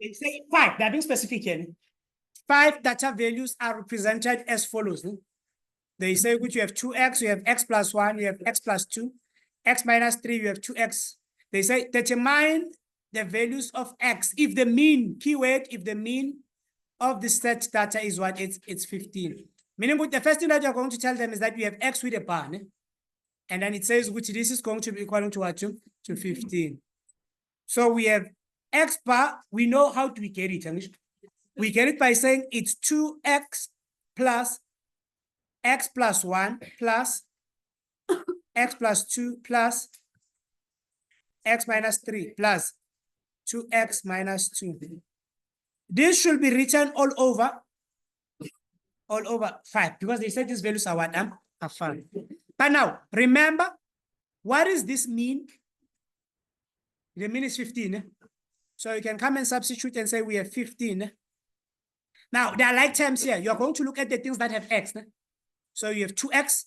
It's say 5, they're being specific here. 5 data values are represented as follows. They say which you have 2x, you have x plus 1, you have x plus 2, x minus 3, you have 2x. They say determine the values of x if the mean, keyword, if the mean of the set data is what? It's 15. Meaning the first thing that you're going to tell them is that you have x with a bar. And then it says which this is going to be equal to what? To 15. So we have x bar, we know how do we get it. We get it by saying it's 2x plus x plus 1 plus x plus 2 plus x minus 3 plus 2x minus 2. This should be written all over 5 because they said these values are what? Are 5. But now, remember, what does this mean? The mean is 15. So you can come and substitute and say we have 15. Now, there are like terms here. You're going to look at the things that have x. So you have 2x,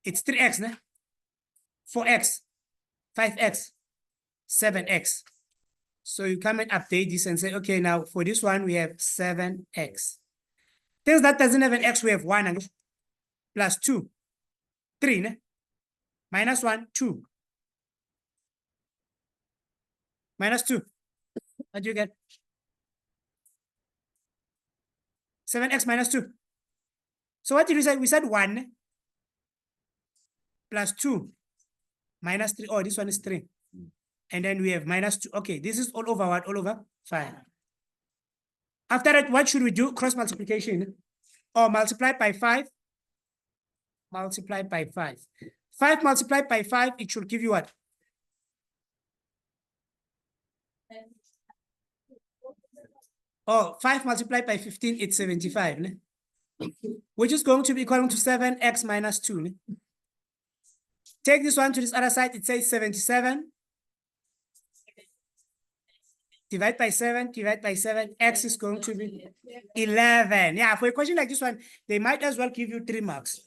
it's 3x, 4x, 5x, 7x. So you come and update this and say, okay, now for this one, we have 7x. Things that doesn't have an x, we have 1 plus 2, 3, minus 1, 2. Minus 2. What do you get? 7x minus 2. So what did we say? We said 1 plus 2 minus 3. Oh, this one is 3. And then we have minus 2. Okay, this is all over what? All over 5. After that, what should we do? Cross multiplication. Or multiply by 5. Multiply by 5. 5 multiplied by 5, it should give you what? Oh, 5 multiplied by 15, it's 75. Which is going to be equal to 7x minus 2. Take this one to this other side, it says 77. Divide by 7, divide by 7, x is going to be 11. Yeah, for a question like this one, they might as well give you 3 marks.